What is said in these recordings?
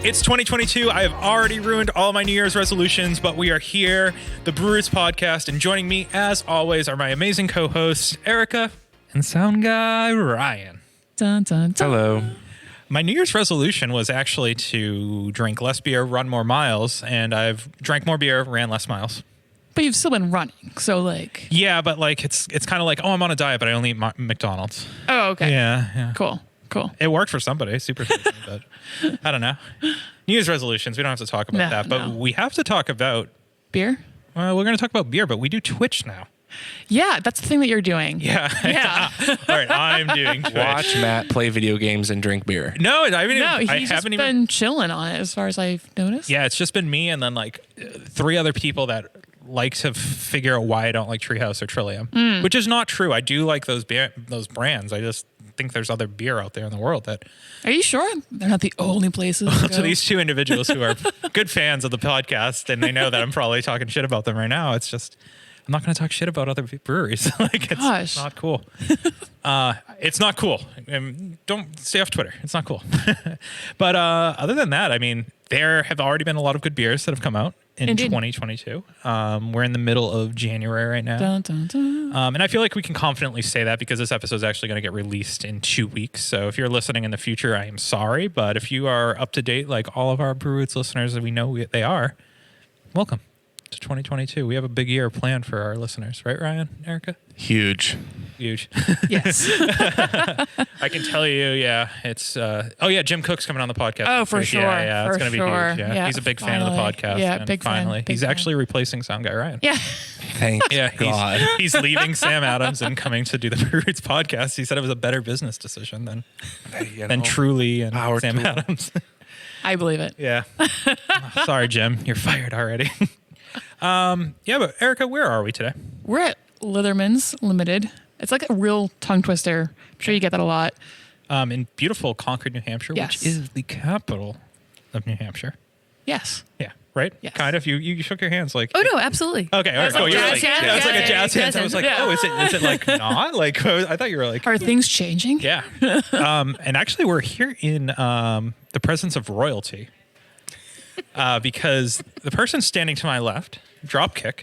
It's 2022. I have already ruined all my New Year's resolutions, but we are here, the Brewers podcast, and joining me, as always, are my amazing co-hosts, Erica and sound guy, Ryan. Dun, dun, dun. Hello. My New Year's resolution was actually to drink less beer, run more miles, and I've drank more beer, ran less miles. But you've still been running, so like... Yeah, but like it's kind of like, oh, I'm on a diet, but I only eat McDonald's. Oh, okay. Yeah. Cool. It worked for somebody, super season, but I don't know. New Year's resolutions, we don't have to talk about that, but we have to talk about... Beer? Well, we're going to talk about beer, but we do Twitch now. Yeah, that's the thing that you're doing. Yeah. All right, I'm doing Twitch. Watch Matt play video games and drink beer. No, I He's haven't just been chilling on it as far as I've noticed. Yeah, it's just been me and then like three other people that like to figure out why I don't like Treehouse or Trillium, which is not true. I do like those brands. I just think there's other beer out there in the world that... Are you sure? They're not the only places to go? To these two individuals who are good fans of the podcast, and they know that I'm probably talking shit about them right now, it's just... I'm not going to talk shit about other breweries. Like, it's not cool. It's not cool. Don't stay off Twitter. It's not cool. But other than that, I mean, there have already been a lot of good beers that have come out in 2022. We're in the middle of January right now. Dun, dun, dun. And I feel like we can confidently say that because this episode is actually going to get released in 2 weeks. So if you're listening in the future, I am sorry. But if you are up to date, like all of our Brewers listeners, and we know they are, welcome to 2022. We have a big year planned for our listeners, right, Ryan, Erica? Huge. Yes. I can tell you, yeah, it's Jim Cook's coming on the podcast. Oh, for sure. Yeah, it's for going to be sure. huge. Yeah. He's a big fan of the podcast. Yeah, and big finally, fan. Big he's fan. actually replacing sound guy Ryan. Yeah. Thank God. He's leaving Sam Adams and coming to do the Brewers podcast. He said it was a better business decition than Truly and Power Sam to Adams. I believe it. Yeah. Sorry, Jim. You're fired already. But Erica, where are we today? We're at Lithermans Limited. It's like a real tongue twister. I'm sure you get that a lot. In beautiful Concord, New Hampshire, Yes. which is the capital of New Hampshire. Yes. Yeah, right? Yes. Kind of. You shook your hands like... Oh, no, absolutely. Okay, all right, cool. like You're jazz like, hands? yeah, it's like a Yeah, jazz hands. I was like, yeah. is it like not? Like, I thought you were like... Are things changing? Yeah. And actually, we're here in the presence of royalty because the person standing to my left, Dropkick,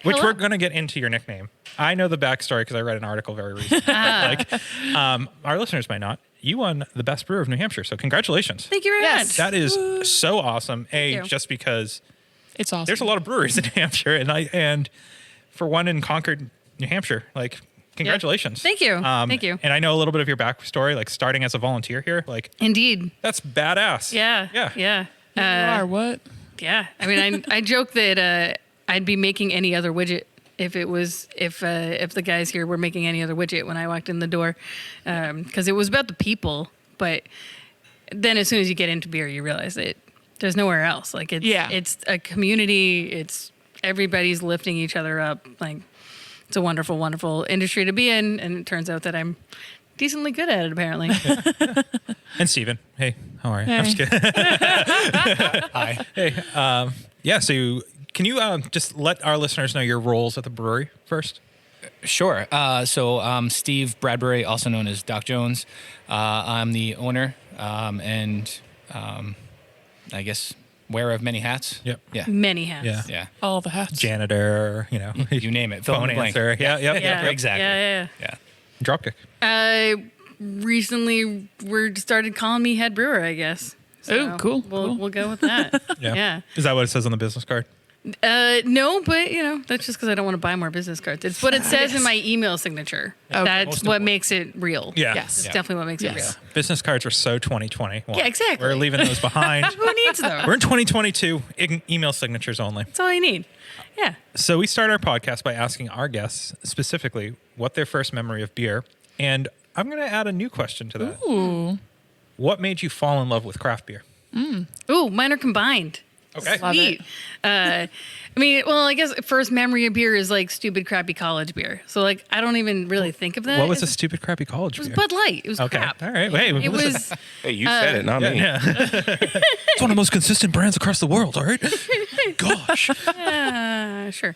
which Hello. we're going to get into your nickname. I know the backstory because I read an article very recently. Our listeners might not. You won the best brewer of New Hampshire, so congratulations. Thank you very Yes. much. That is so awesome. you. Just because It's awesome. there's a lot of breweries in New Hampshire, and for one in Concord, New Hampshire, like, congratulations. Thank you. Thank you. And I know a little bit of your backstory, like starting as a volunteer here. Like, Indeed. that's badass. Yeah. Yeah. You are what? Yeah. I mean, I joke that I'd be making any other widget if the guys here were making any other widget when I walked in the door, because it was about the people. But then as soon as you get into beer, you realize that there's nowhere else. Like it's a community. It's everybody's lifting each other up. Like it's a wonderful, wonderful industry to be in. And it turns out that I'm decently good at it, apparently. And Steven. Hey, how are you? Hey. I'm just kidding. Hi. Hey. So can you just let our listeners know your roles at the brewery first? Sure. So I'm Steve Bradbury, also known as Doc Jones. I'm the owner and I guess wearer of many hats. Yep. Yeah. Many hats. Yeah. Yeah. All the hats. Janitor, You name it. Fill in phone the blank. answer. Yeah. Yeah. Exactly. Yeah. Yeah. Recently started calling me head brewer, I guess. Oh, cool. We'll go with that. Yeah. Is that what it says on the business card? No, but that's just because I don't want to buy more business cards. It's what it says in my email signature. Okay. That's what makes it real. Yeah. Yes. It's definitely what makes it real. Yes. Business cards are so 2020. Yeah, exactly. We're leaving those behind. Who needs those? We're in 2022. Email signatures only. That's all you need. Yeah. So we start our podcast by asking our guests specifically what their first memory of beer. And I'm going to add a new question to that. Ooh. What made you fall in love with craft beer? Ooh, mine are combined. Okay. Love Sweet. it. I guess first memory of beer is like stupid, crappy college beer. So like, I don't even really think of that. What was a stupid, crappy college It was beer? Bud Light. It was Okay. crap. All right. Hey, It listen. was. Hey, you said it, not me. Yeah. it's one of the most consistent brands across the world, all right? Gosh. Sure.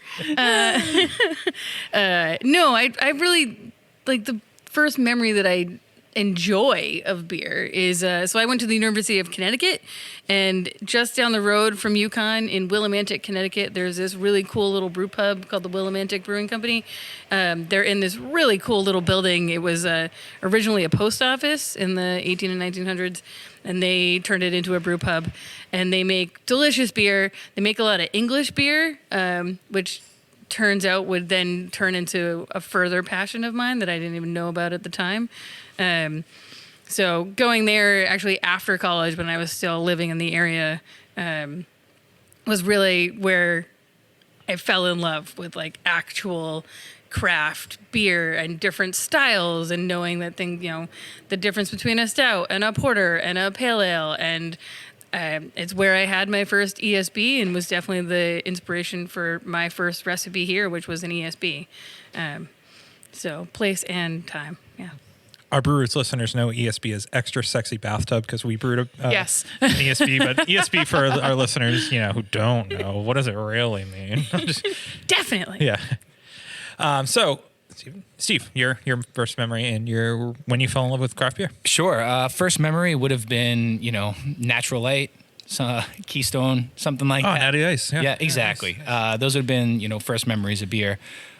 No, I really like the first memory that I enjoy of beer is so I went to the University of Connecticut, and just down the road from UConn in Willimantic, Connecticut, there's this really cool little brew pub called the Willimantic Brewing Company. They're in this really cool little building. It was originally a post office in the 18 and 1900s, and they turned it into a brew pub, and they make delicious beer. They make a lot of English beer, which turns out would then turn into a further passion of mine that I didn't even know about at the time. So going there actually after college when I was still living in the area was really where I fell in love with like actual craft beer and different styles, and knowing that the difference between a stout and a porter and a pale ale, and it's where I had my first ESB and was definitely the inspiration for my first recipe here, which was an ESB. So place and time, yeah. Our Brewers listeners know ESB is extra sexy bathtub because we brewed yes. an ESB, but ESB for our listeners, who don't know, what does it really mean? Definitely. Yeah. So, Steve, your first memory and when you fell in love with craft beer? Sure. First memory would have been, Natural Light, Keystone, something like that. Natty Ice. Yeah, exactly. Nice. Those would have been, first memories of beer.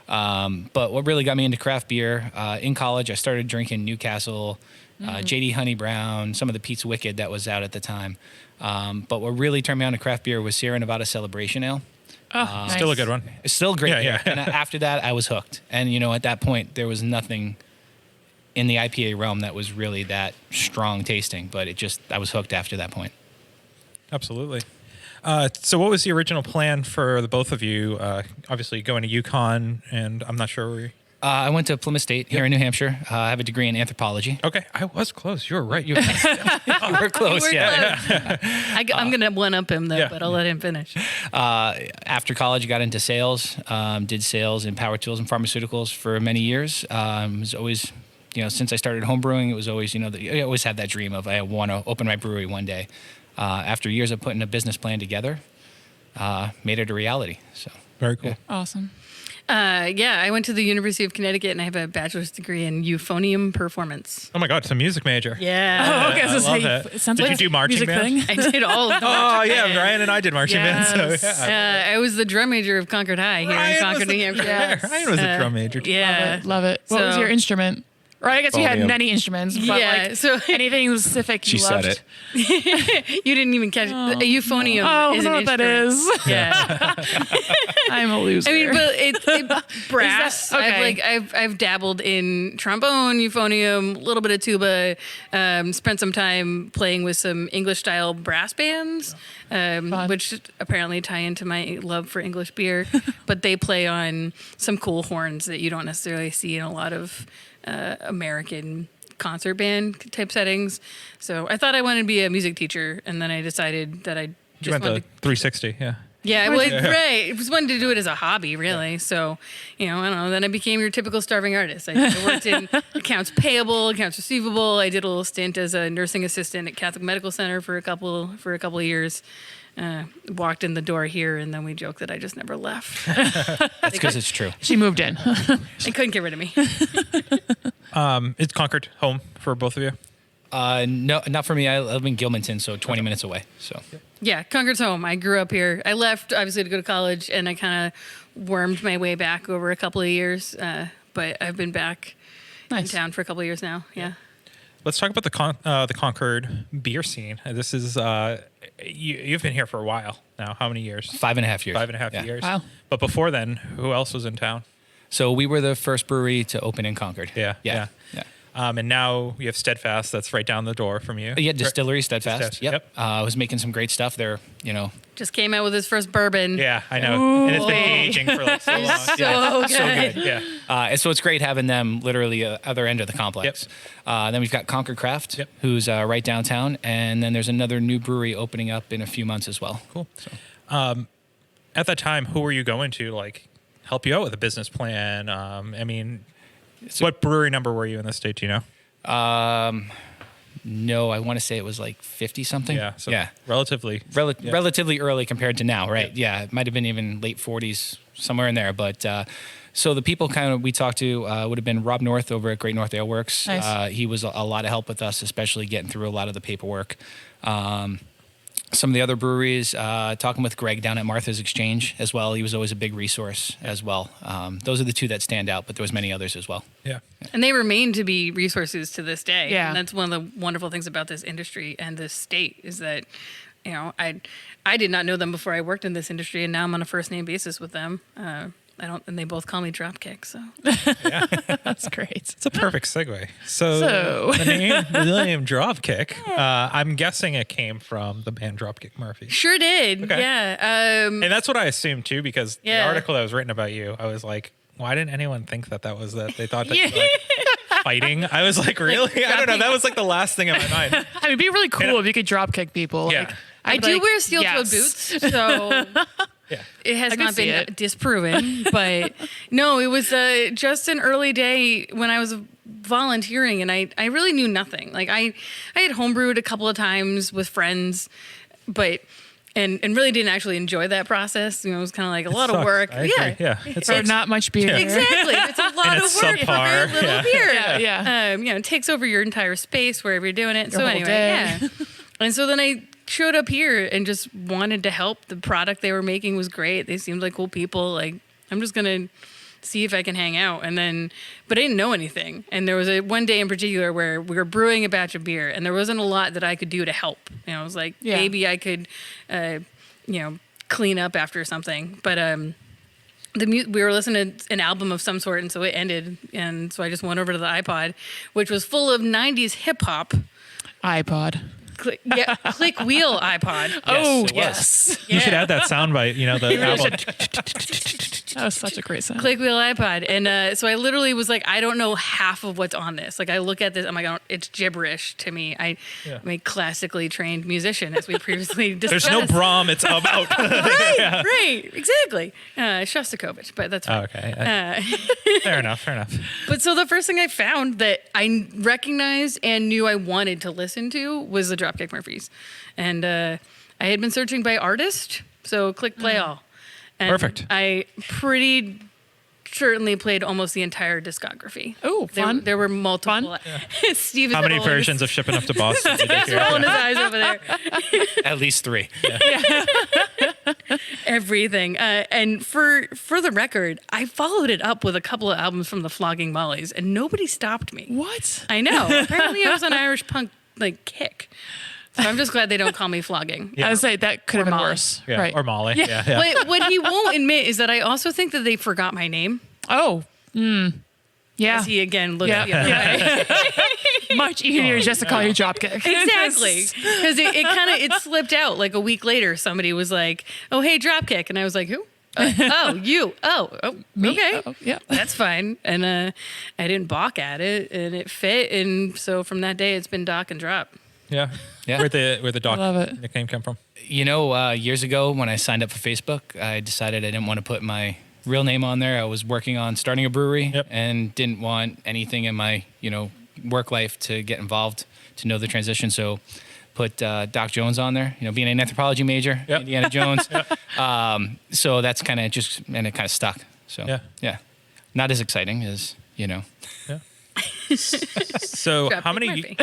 But what really got me into craft beer, in college, I started drinking Newcastle, JD Honey Brown, some of the Pete's Wicked that was out at the time. But what really turned me on to craft beer was Sierra Nevada Celebration Ale. Oh, nice. Still a good one. It's still a great beer. Yeah. And after that, I was hooked. And, at that point, there was nothing in the IPA realm that was really that strong tasting. But I was hooked after that point. Absolutely. So what was the original plan for the both of you? Obviously going to UConn, and I'm not sure where you... I went to Plymouth State here in New Hampshire. I have a degree in anthropology. Okay, I was close. You were right. You were close, yeah. I'm going to one-up him, though, but I'll let him finish. After college, I got into sales, did sales in power tools and pharmaceuticals for many years. It was always, since I started homebrewing, it was always, I always had that dream of I want to open my brewery one day. After years of putting a business plan together, made it a reality. So very cool. Yeah. Awesome. I went to the University of Connecticut, and I have a bachelor's degree in euphonium performance. Oh my God, it's a music major. Yeah. Oh, okay. I love it. It sounds Did like you do marching music band? thing. I did all of the Oh yeah, Ryan and I did marching band. So yeah. I was the drum major of Concord High here in Concord, New Hampshire. Ryan was a drum major. Yeah. Love it. What was So- your instrument? Or I guess you had many instruments, but so anything specific you She loved. said it. you didn't even catch a euphonium. Oh, I is don't know an what that instrument. is. Yeah. I'm a loser. I mean, but it brass. okay? I've dabbled in trombone, euphonium, a little bit of tuba. Spent some time playing with some English style brass bands, which apparently tie into my love for English beer. But they play on some cool horns that you don't necessarily see in a lot of American concert band type settings. So I thought I wanted to be a music teacher, and then I decided that I You just went wanted to 360. Yeah. Yeah, well, right. I just wanted to do it as a hobby, really. Yeah. So, I don't know. Then I became your typical starving artist. I worked in accounts payable, accounts receivable. I did a little stint as a nursing assistant at Catholic Medical Center for a couple of years. Walked in the door here, and then we joked that I just never left. That's because it's true. She moved in. They couldn't get rid of me. It's Concord home for both of you? No, not for me. I live in Gilmanton, so 20 minutes away. So Yeah, Concord's home. I grew up here. I left, obviously, to go to college, and I kind of wormed my way back over a couple of years. But I've been back in town for a couple of years now. Yeah. Let's talk about the Concord beer scene. This is you've been here for a while now. How many years? 5.5 years. 5.5 years. Wow. But before then, who else was in town? So we were the first brewery to open in Concord. Yeah. And now you have Steadfast that's right down the door from you. Yeah, Distillery Steadfast. Yep. I was making some great stuff there, Just came out with his first bourbon. Yeah, I know. And it's been aging for like so long. So good. So good. Yeah. And so it's great having them literally other end of the complex. Then we've got Concord Craft, who's right downtown. And then there's another new brewery opening up in a few months as well. Cool. So. At that time, who were you going to help you out with a business plan? What brewery number were you in the state? Do you know? No, I want to say it was like 50 something. Yeah. So relatively relatively early compared to now, right? Yeah, it might have been even late 40s somewhere in there. But so the people kind of we talked to would have been Rob North over at Great North Ale Works. Nice. He was a lot of help with us, especially getting through a lot of the paperwork. Some of the other breweries, talking with Greg down at Martha's Exchange as well. He was always a big resource as well. Those are the two that stand out, but there was many others as well. Yeah. And they remain to be resources to this day. Yeah. And that's one of the wonderful things about this industry and this state is that, you know, I did not know them before I worked in this industry, and now I'm on a first name basis with them. And they both call me Dropkick, so. That's great. It's a perfect segue. So the name Dropkick, I'm guessing it came from the band Dropkick Murphys. Sure did. Okay. Yeah. And that's what I assumed too, because the Yeah. article that was written about you, I was like, why didn't anyone think that was that? They thought that you were like fighting. I was like, really? I don't know. That was like the last thing in my mind. I mean, it'd be really cool if you could drop kick people. Yeah. Like, I do wear steel-toed boots, so Yeah. it has I can not see been it. disproven. But no, it was just an early day when I was volunteering, and I really knew nothing. Like I had homebrewed a couple of times with friends, but and really didn't actually enjoy that process. You know, it was kind of like a lot of Sucks. work. I agree. Yeah. It's or not much beer. Exactly. It's a lot And of it's work for subpar. very little Yeah. beer. Yeah. You know, it takes over your entire space wherever you're doing it. Your so whole anyway, day. yeah. And so then I showed up here and just wanted to help. The product they were making was great. They seemed like cool people. Like, I'm just gonna see if I can hang out. And then, but I didn't know anything. And there was one day in particular where we were brewing a batch of beer, and there wasn't a lot that I could do to help. You know, I was like, Yeah. maybe I could, clean up after something. But we were listening to an album of some sort, and so it ended. And so I just went over to the iPod, which was full of 90s hip hop. iPod. Click wheel iPod. Oh, it was. yes. You should add that soundbite, the album. That was such a great sound. Click wheel iPod. And so I literally was like, I don't know half of what's on this. Like, I look at this, I'm like, it's gibberish to me. I'm a classically trained musician, as we previously discussed. There's no Brahm. It's about. Right, exactly. Shostakovich, but that's fine. Okay. Fair enough. But so the first thing I found that I recognized and knew I wanted to listen to was the Dropkick Murphys. And I had been searching by artist, so click play all. And Perfect. I pretty certainly played almost the entire discography. Oh, fun. There were multiple. Steve is How many rolling his- versions of Shipping Up to Boston did you He's hear? rolling his eyes over there. At least 3. Everything. And for the record, I followed it up with a couple of albums from the Flogging Mollies, and nobody stopped me. What? I know. Apparently, I was an Irish punk kick. So I'm just glad they don't call me Flogging. I would say that could have been Molly. worse. Yeah. Right. Or Molly. Yeah. Yeah. But what he won't admit is that I also think that they forgot my name. Oh. Yeah. As he again looks Yeah. the other way. Much easier just to call you Dropkick. Exactly. Because it slipped out like a week later. Somebody was like, "Oh, hey, Dropkick," and I was like, "Who?" You. Oh, Me? okay. Oh, yeah. That's fine. And I didn't balk at it, and it fit. And so from that day, it's been Doc and Drop. Yeah. Yeah. Where'd the Doc love it. nickname come from? Years ago when I signed up for Facebook, I decided I didn't want to put my real name on there. I was working on starting a brewery and didn't want anything in my, work life to get involved to know the transition. So put Doc Jones on there, being an anthropology major, Indiana Jones. So that's kind of and it kind of stuck. So yeah, not as exciting as, Yeah. So Dropkick how many? Murphy.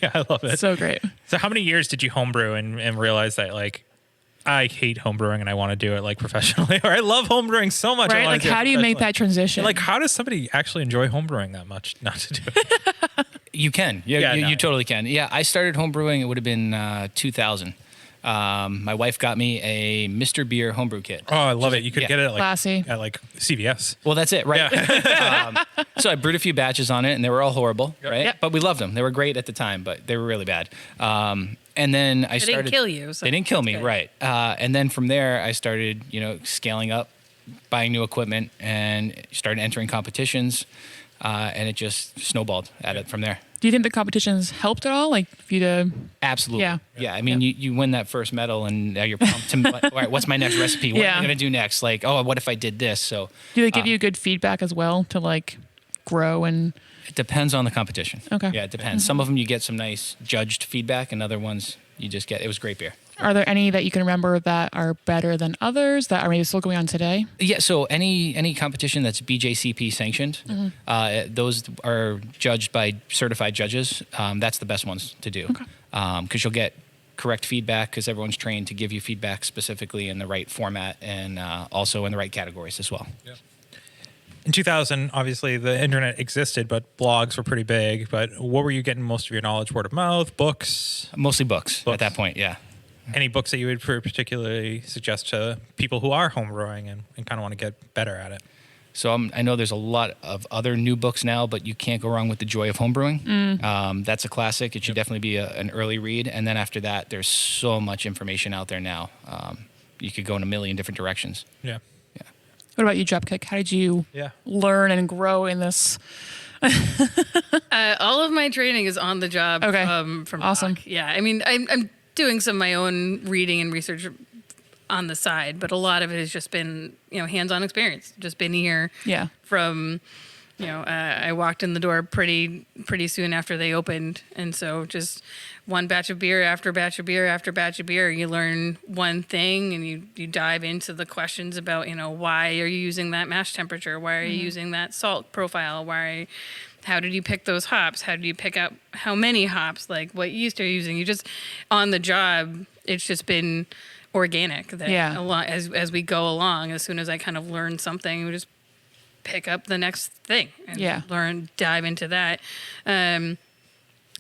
Yeah, I love it. So great. So how many years did you homebrew and realize that I hate homebrewing and I want to do it professionally, or I love homebrewing so much. I Right? wanna Like, do it how do you make professionally? that transition? Like, how does somebody actually enjoy homebrewing that much not to do it? you can. Yeah, Yeah, you totally can. Yeah, I started homebrewing. It would have been 2000. My wife got me a Mr. Beer homebrew kit. Oh, I love it. You could get it at Classy. at CVS. Well, that's it, right? Yeah. So I brewed a few batches on it, and they were all horrible, right? Yep. But we loved them. They were great at the time, but they were really bad. And then I They started. didn't kill you. So They didn't kill me, that's good. right? And then from there, I started, scaling up, buying new equipment, and started entering competitions, and it just snowballed at it from there. Do you think the competitions helped at all? Like, for you to. Absolutely. Yeah. I mean, you win that first medal, and now you're pumped to, all right, what's my next recipe? What am I going to do next? Like, oh, what if I did this? So Do they give you good feedback as well to grow and. it depends on the competition. Okay. Yeah, it depends. Some of them you get some nice judged feedback, and other ones you just get, it was great beer. Are there any that you can remember that are better than others that are maybe still going on today? Yeah, so any competition that's BJCP sanctioned, those are judged by certified judges. That's the best ones to do. Because you'll get correct feedback because everyone's trained to give you feedback specifically in the right format and also in the right categories as well. Yeah. In 2000, obviously the internet existed, but blogs were pretty big. But what were you getting most of your knowledge? Word of mouth, books? Mostly books at that point, yeah. Any books that you would particularly suggest to people who are homebrewing and kind of want to get better at it? So I know there's a lot of other new books now, but you can't go wrong with The Joy of Homebrewing. That's a classic. It should definitely be an early read. And then after that, there's so much information out there now. You could go in a million different directions. Yeah. What about you, Dropkick? How did you learn and grow in this? All of my training is on the job from awesome. Doc. Yeah, I mean, I'm doing some of my own reading and research on the side, but a lot of it has just been, hands-on experience. Just been here from, I walked in the door pretty soon after they opened. And so just one batch of beer after batch of beer after batch of beer, you learn one thing and you dive into the questions about, why are you using that mash temperature? Why are you using that salt profile? How did you pick those hops? How did you pick up how many hops? Like what yeast are you using? You just, on the job, it's just been organic a lot as we go along. As soon as I kind of learn something, we just pick up the next thing and dive into that. And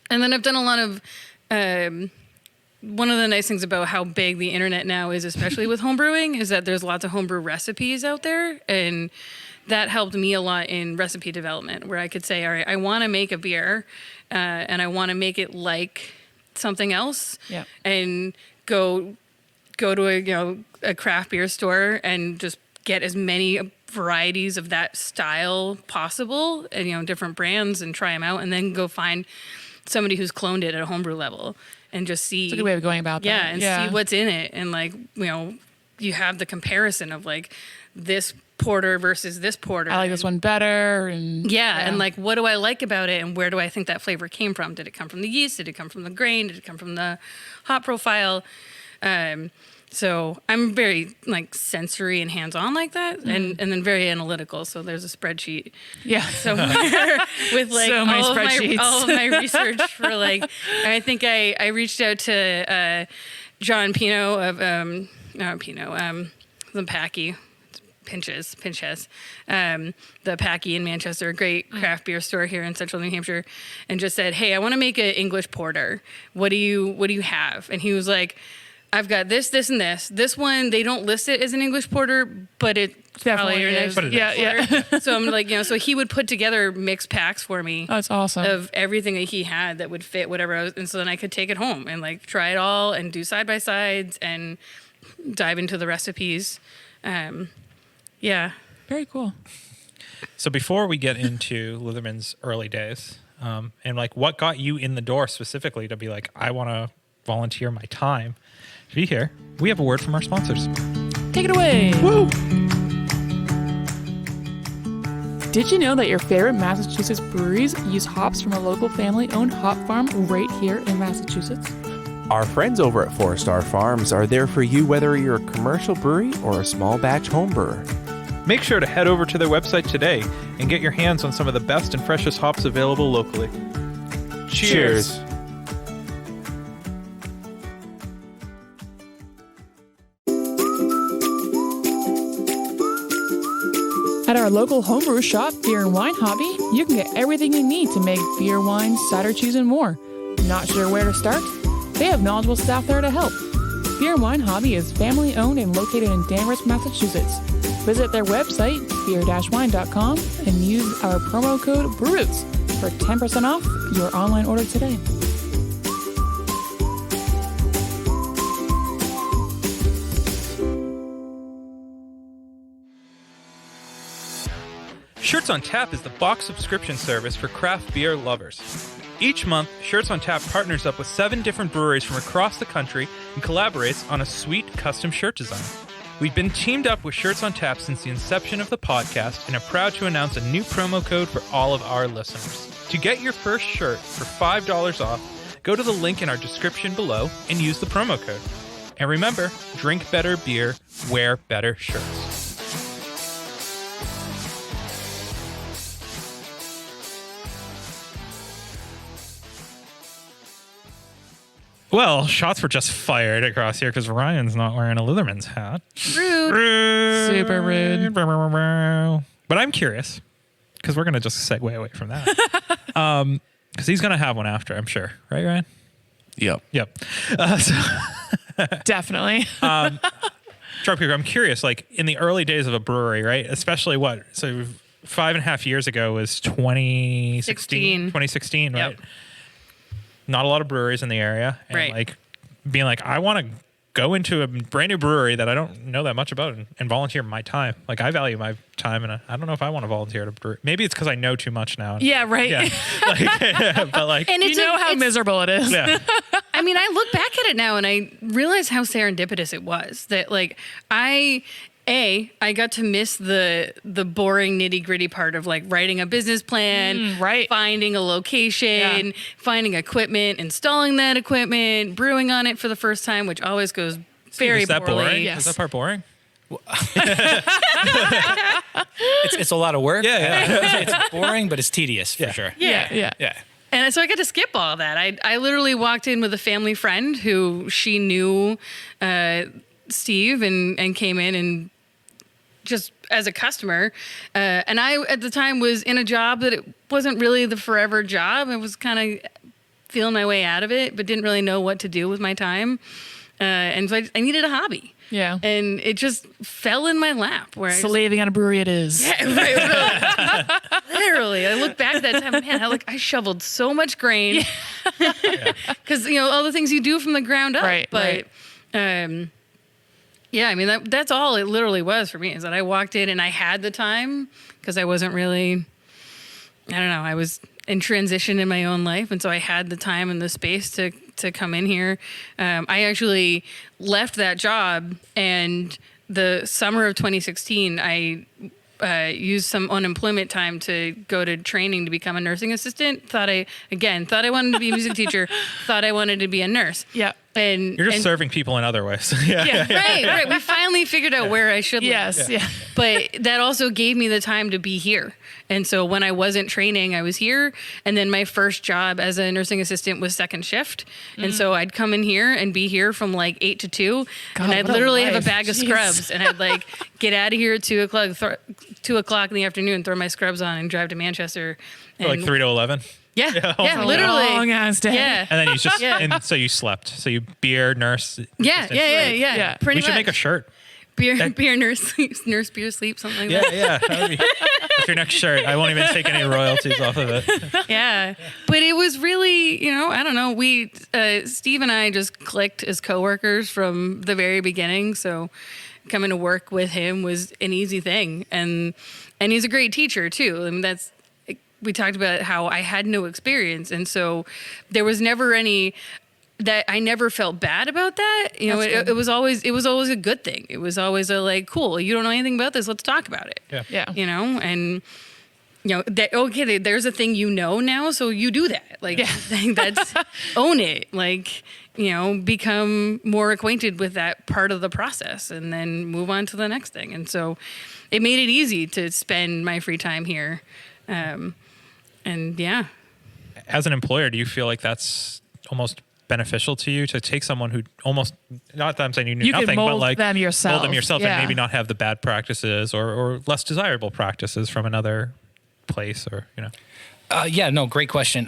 then I've done a lot of one of the nice things about how big the internet now is, especially with homebrewing, is that there's lots of homebrew recipes out there, and that helped me a lot in recipe development, where I could say, all right, I want to make a beer and I want to make it like something else, and go to a craft beer store and just get as many varieties of that style possible and different brands and try them out, and then go find somebody who's cloned it at a homebrew level and just see. It's a good way of going about that. See what's in it, and you have the comparison of like this porter versus this porter. I like this one better, and and like, what do I like about it, and where do I think that flavor came from? Did it come from the yeast? Did it come from the grain? Did it come from the hop profile? So I'm very sensory and hands-on like that, and then very analytical. So there's a spreadsheet. Somewhere with so many all of my research for I think I reached out to John Pino of the Packy. Pinches, the Packy in Manchester, a great craft beer store here in central New Hampshire, and just said, hey, I want to make an English porter. What do you have? And he was like, I've got this, this, and this. This one, they don't list it as an English porter, but it definitely is. So I'm like, so he would put together mixed packs for me. Oh, that's awesome. Of everything that he had that would fit whatever I was, and so then I could take it home and try it all and do side by sides and dive into the recipes. Very cool. So before we get into Litherman's early days, and what got you in the door specifically to be like, I want to volunteer my time to be here, we have a word from our sponsors. Take it away. Woo! Did you know that your favorite Massachusetts breweries use hops from a local family-owned hop farm right here in Massachusetts? Our friends over at 4 Star Farms are there for you whether you're a commercial brewery or a small batch home brewer. Make sure to head over to their website today and get your hands on some of the best and freshest hops available locally. Cheers. At our local homebrew shop, Beer and Wine Hobby, you can get everything you need to make beer, wine, cider, cheese, and more. Not sure where to start? They have knowledgeable staff there to help. Beer and Wine Hobby is family-owned and located in Danvers, Massachusetts. Visit their website, beer-wine.com, and use our promo code BREWROOTS for 10% off your online order today. Shirts on Tap is the box subscription service for craft beer lovers. Each month, Shirts on Tap partners up with 7 different breweries from across the country and collaborates on a sweet custom shirt design. We've been teamed up with Shirts on Tap since the inception of the podcast and are proud to announce a new promo code for all of our listeners. To get your first shirt for $5 off, go to the link in our description below and use the promo code. And remember, drink better beer, wear better shirts. Well, shots were just fired across here because Ryan's not wearing a Litherman's hat. Rude. Super rude. But I'm curious because we're going to just segue away from that. Because he's going to have one after, I'm sure. Right, Ryan? Yep. Yep. Definitely. Dropkick, I'm curious, like in the early days of a brewery, right? Especially what? So 5.5 years ago was 2016, right? Yep. Not a lot of breweries in the area. And Right. like being like, I want to go into a brand new brewery that I don't know that much about and volunteer my time. Like I value my time and I don't know if I want to volunteer at a brewery. Maybe it's because I know too much now. Yeah, right. Yeah. But like, And You know how miserable it is. yeah. I mean, I look back at it now and I realize how serendipitous it was. That like I got to miss the boring nitty gritty part of like writing a business plan, right. finding a location, finding equipment, installing that equipment, brewing on it for the first time, which always goes very Is that poorly. boring? Yes. Is that part boring? It's a lot of work. Yeah. It's boring, but it's tedious for sure. Yeah. Yeah. And so I got to skip all that. I literally walked in with a family friend who she knew Steve and came in and just as a customer. And I, at the time, was in a job that it wasn't really the forever job. I was kind of feeling my way out of it, but didn't really know what to do with my time. And so I needed a hobby. Yeah. And it just fell in my lap. Where Slaving on a brewery it is. Yeah, right, literally. I look back at that time, man, I shoveled so much grain. Because, all the things you do from the ground up. Right, But, yeah, I mean, that's all it literally was for me, is that I walked in and I had the time because I wasn't really, I don't know, I was in transition in my own life. And so I had the time and the space to come in here. I actually left that job, and the summer of 2016, I used some unemployment time to go to training to become a nursing assistant. Thought I wanted to be a music teacher. Thought I wanted to be a nurse. Yeah. And You're just serving people in other ways. right. We finally figured out where I should live. Yes. Yeah. But that also gave me the time to be here. And so when I wasn't training, I was here. And then my first job as a nursing assistant was second shift. And so I'd come in here and be here from like 8 to 2. God, and I'd what a literally have a life. bag of Jeez. scrubs. And I'd like get out of here at 2 o'clock, 2 o'clock in the afternoon, throw my scrubs on and drive to Manchester. And Like 3 to 11. Yeah, Oh, literally. Long ass day. Yeah. And then you just, Yeah. and so you slept. So you beer, nurse. Yeah. Yeah. Pretty We should much. make a shirt. beer, nurse, sleeps, nurse, beer, sleep, something like that. Yeah. That would be, that's your next shirt. I won't even take any royalties off of it. Yeah. But it was really, I don't know. We, Steve and I just clicked as coworkers from the very beginning. So coming to work with him was an easy thing. And he's a great teacher too. I mean, we talked about how I had no experience. And so there was never any that I never felt bad about that. It was always a good thing. It was always a like, cool, you don't know anything about this, let's talk about it. Yeah. And there's a thing now, so you do that. Like that's own it. Like, become more acquainted with that part of the process and then move on to the next thing. And so it made it easy to spend my free time here. And yeah. As an employer, do you feel like that's almost beneficial to you to take someone who almost, not that I'm saying you knew You can nothing, mold but like them yourself. mold them yourself Yeah. and maybe not have the bad practices or less desirable practices from another place or, Great question.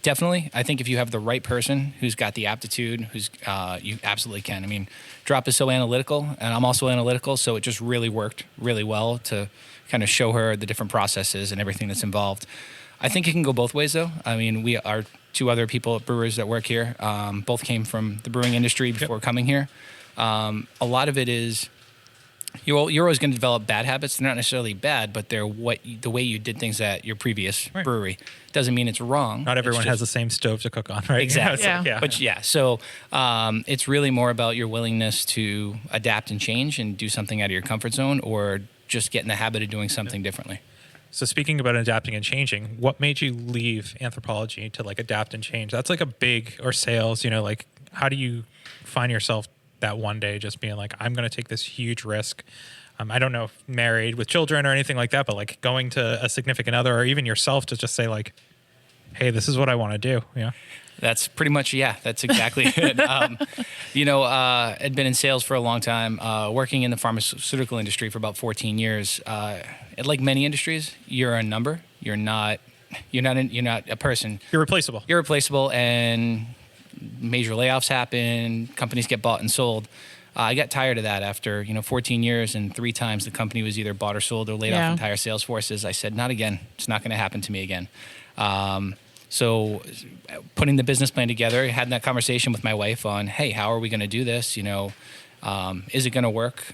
Definitely. I think if you have the right person who's got the aptitude, you absolutely can. I mean, Drop is so analytical, and I'm also analytical, so it just really worked really well to kind of show her the different processes and everything that's involved. I think it can go both ways, though. I mean, we are two other people at Brewers that work here. Both came from the brewing industry before coming here. A lot of it is you're always going to develop bad habits. They're not necessarily bad, but they're the way you did things at your previous brewery. Doesn't mean it's wrong. not everyone has the same stove to cook on, right? Exactly. Yeah. But so it's really more about your willingness to adapt and change and do something out of your comfort zone, or just get in the habit of doing something differently. So speaking about adapting and changing, what made you leave anthropology to like adapt and change? That's like a big, or sales, like how do you find yourself that one day just being like, I'm going to take this huge risk. I don't know if married with children or anything like that, but like going to a significant other or even yourself to just say like, hey, this is what I want to do. Yeah. That's pretty much, that's exactly it. I'd been in sales for a long time, working in the pharmaceutical industry for about 14 years. Like many industries, you're a number. You're not a person. You're replaceable. You're replaceable, and major layoffs happen. Companies get bought and sold. I got tired of that after 14 years, and 3 times the company was either bought or sold or laid off entire sales forces. I said, not again. It's not going to happen to me again. So putting the business plan together, I had that conversation with my wife on, hey, how are we going to do this? Is it going to work?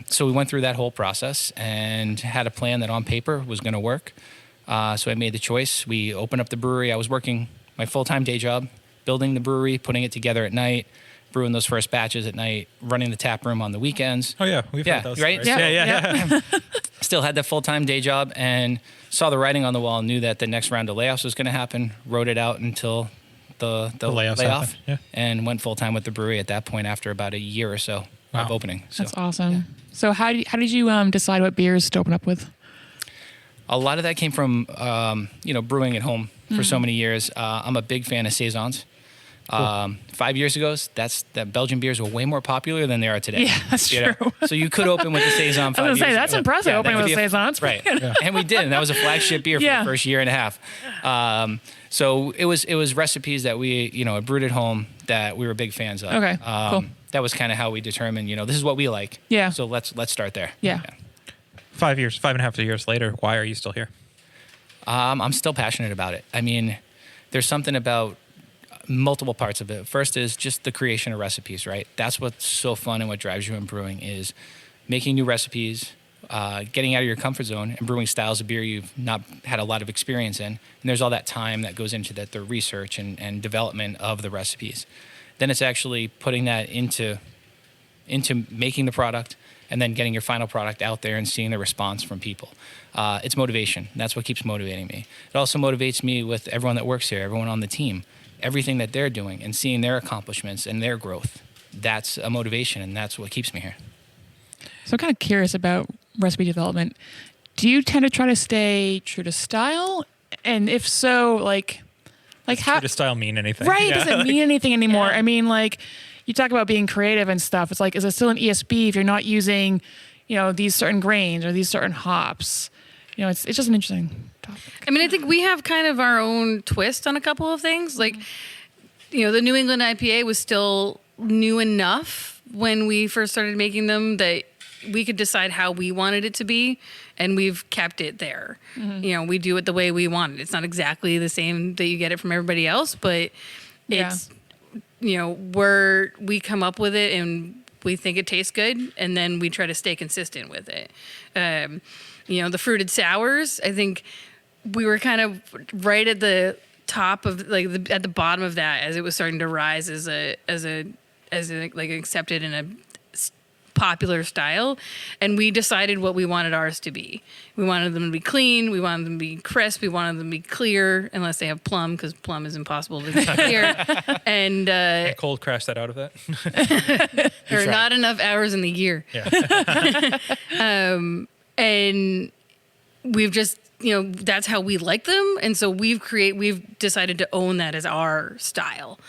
So we went through that whole process and had a plan that on paper was going to work. So I made the choice. We opened up the brewery. I was working my full-time day job, building the brewery, putting it together at night, brewing those first batches at night, running the tap room on the weekends. Oh, yeah. We've had those. Right? Stories. Yeah. Still had that full-time day job and saw the writing on the wall, knew that the next round of layoffs was going to happen, wrote it out until the layoff, and went full-time with the brewery at that point after about a year or so of opening. So, that's awesome. So how did you decide what beers to open up with? A lot of that came from, brewing at home for so many years. I'm a big fan of Saisons. Cool. 5 years ago, that Belgian beers were way more popular than they are today. Yeah, that's true. So you could open with the Saison 5 years ago. I was going to say, that's impressive, opening with Saisons. Right. And we did. And that was a flagship beer for the first year and a half. So it was recipes that we, had brewed at home that we were big fans of. Okay, cool. That was kind of how we determined, this is what we like. Yeah. So let's start there. Yeah. 5.5 years later, why are you still here? I'm still passionate about it. I mean, there's something about multiple parts of it. First is just the creation of recipes, right? That's what's so fun and what drives you in brewing is making new recipes, getting out of your comfort zone and brewing styles of beer you've not had a lot of experience in. And there's all that time that goes into that, the research and development of the recipes. Then it's actually putting that into making the product and then getting your final product out there and seeing the response from people. It's motivation. That's what keeps motivating me. It also motivates me with everyone that works here, everyone on the team, everything that they're doing and seeing their accomplishments and their growth. That's a motivation, and that's what keeps me here. So I'm kind of curious about recipe development. Do you tend to try to stay true to style? And if so, like how True to style mean anything? Right? Yeah. Does it mean anything anymore? I mean, like you talk about being creative and stuff. It's like, is it still an ESB if you're not using, these certain grains or these certain hops? It's just an interesting topic. I mean, I think we have kind of our own twist on a couple of things. Like, the New England IPA was still new enough when we first started making them that we could decide how we wanted it to be, and we've kept it there. Mm-hmm. We do it the way we want it. It's not exactly the same that you get it from everybody else, but it's, we come up with it and we think it tastes good, and then we try to stay consistent with it. The fruited sours, I think we were kind of right at the top of at the bottom of that as it was starting to rise as an accepted and a popular style, and we decided what we wanted ours to be. We wanted them to be clean, we wanted them to be crisp, we wanted them to be clear, unless they have plum, because plum is impossible to be clear. And cold crash that out of that. there are not enough hours in the year. Yeah. And we've just, that's how we like them. And so we've decided to own that as our style.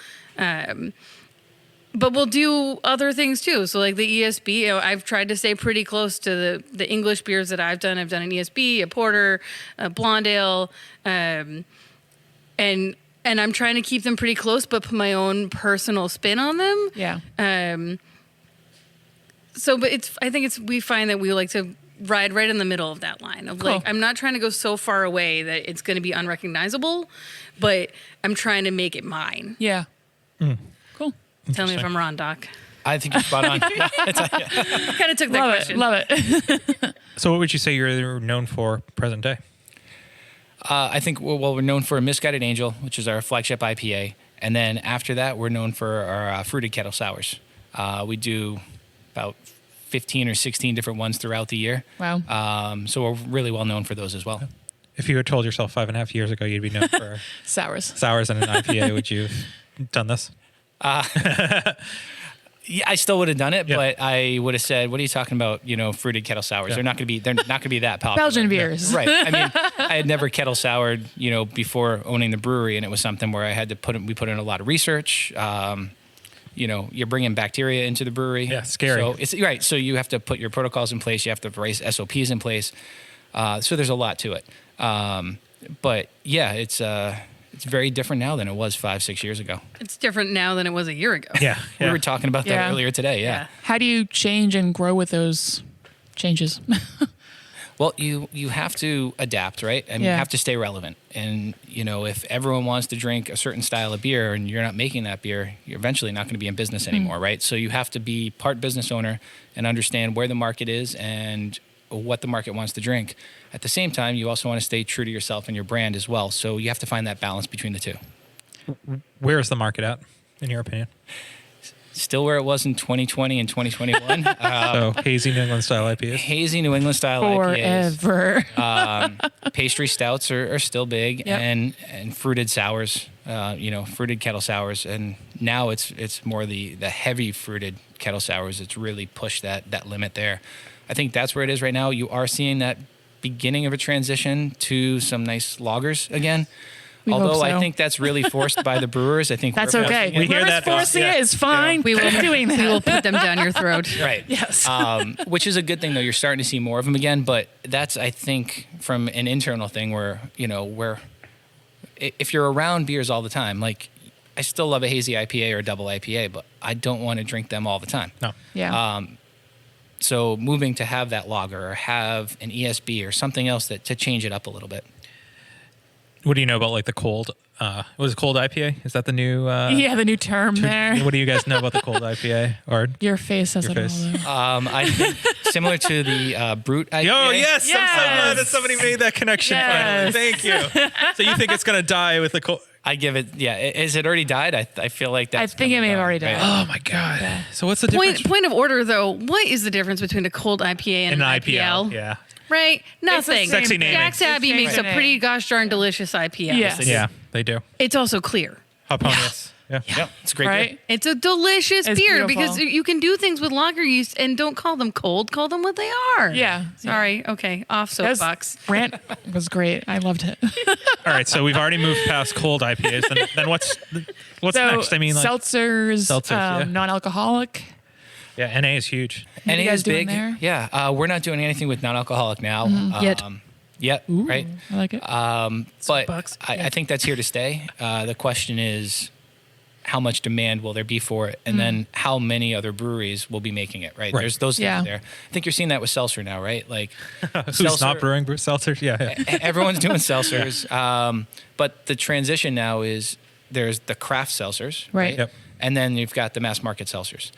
But we'll do other things too. So like the ESB, I've tried to stay pretty close to the English beers that I've done. I've done an ESB, a porter, a blonde ale, and I'm trying to keep them pretty close, but put my own personal spin on them. Yeah. We find that we like to ride right in the middle of that line of cool. I'm not trying to go so far away that it's going to be unrecognizable, but I'm trying to make it mine. Yeah. Mm. Cool. Tell me if I'm wrong, Doc. I think you're spot on. Kind of took that question. Love it. So what would you say you're known for present day? I think, we're known for Misguided Angel, which is our flagship IPA. And then after that, we're known for our fruited kettle sours. We do about 15 or 16 different ones throughout the year. Wow. So we're really well known for those as well. If you had told yourself 5.5 years ago you'd be known for sours and an IPA, would you have done this? Yeah, I still would have done it, Yeah. but I would have said, "What are you talking about? Fruited kettle sours? Yeah. They're not going to be that popular." Belgian beers. Right. I mean, I had never kettle soured, before owning the brewery, and it was something where I had to we put in a lot of research. You're bringing bacteria into the brewery. Yeah, scary. So it's right. So you have to put your protocols in place. You have to raise SOPs in place. So there's a lot to it. But yeah, it's very different now than it was 5-6 years ago. It's different now than it was a year ago. Yeah. We were talking about that Yeah. earlier today. Yeah. How do you change and grow with those changes? Well, you have to adapt, right? And you Yeah. have to stay relevant. And, if everyone wants to drink a certain style of beer and you're not making that beer, you're eventually not going to be in business anymore, right? So you have to be part business owner and understand where the market is and what the market wants to drink. At the same time, you also want to stay true to yourself and your brand as well. So you have to find that balance between the two. Where is the market at, in your opinion? Still where it was in 2020 and 2021. So hazy New England style IPAs. Hazy New England style IPAs. Forever. Pastry stouts are still big, Yep. and fruited sours, fruited kettle sours, and now it's more the heavy fruited kettle sours. It's really pushed that limit there. I think that's where it is right now. You are seeing that beginning of a transition to some nice lagers again. We hope Although so. I think that's really forced by the brewers. I think That's we're okay. forcing it. We hear Whoever's that, forcing yeah. it is fine. We will doing that. We will put them down your throat. Right. Yes. Which is a good thing, though. You're starting to see more of them again. But that's, I think, from an internal thing where if you're around beers all the time, like I still love a hazy IPA or a double IPA, but I don't want to drink them all the time. No. Yeah. So moving to have that lager or have an ESB or something else to change it up a little bit. What do you know about like the cold? Was it cold IPA? Is that the new? Yeah, the new term there. What do you guys know about the cold IPA? Or Your face says Your it face. all. Though. I think similar to the Brute IPA. oh yes, I'm so glad Yes. that somebody made that connection. Yes. Finally. Thank you. So you think it's gonna die with the cold? I give it, yeah. Is it already died? I feel like that's I think it may have already died. Oh my god. So what's the difference? Point of order, though. What is the difference between a cold IPA and An an IPL. Yeah. Right? Nothing. Sexy naming. Jack's Abbey It's makes a sexy pretty gosh darn delicious IPA. Yes. Yeah, they do. It's also clear. Hoponius. Yeah. Yep, it's a great. Right? Beer. It's a delicious It's beer beautiful. because you can do things with lager yeast and don't call them cold. Call them what they are. Yeah. Sorry. Okay. Off That was- soapbox. Rant was great. I loved it. All right, so we've already moved past cold IPAs. Then what's So next? I mean, like, seltzers, yeah. non-alcoholic. yeah, NA is huge. What are you NA guys is doing big. there? Yeah, we're not doing anything with non-alcoholic now. Yet. Yet, Ooh, right? I like it. But Bucks. I think that's here to stay. The question is, how much demand will there be for it, and then how many other breweries will be making it? Right? Right. There's those Yeah. things there. I think you're seeing that with seltzer now, right? Like, Who's seltzer- not brewing seltzers? Yeah. Everyone's doing seltzers, but the transition now is there's the craft seltzers, Right. Yep. and then you've got the mass market seltzers.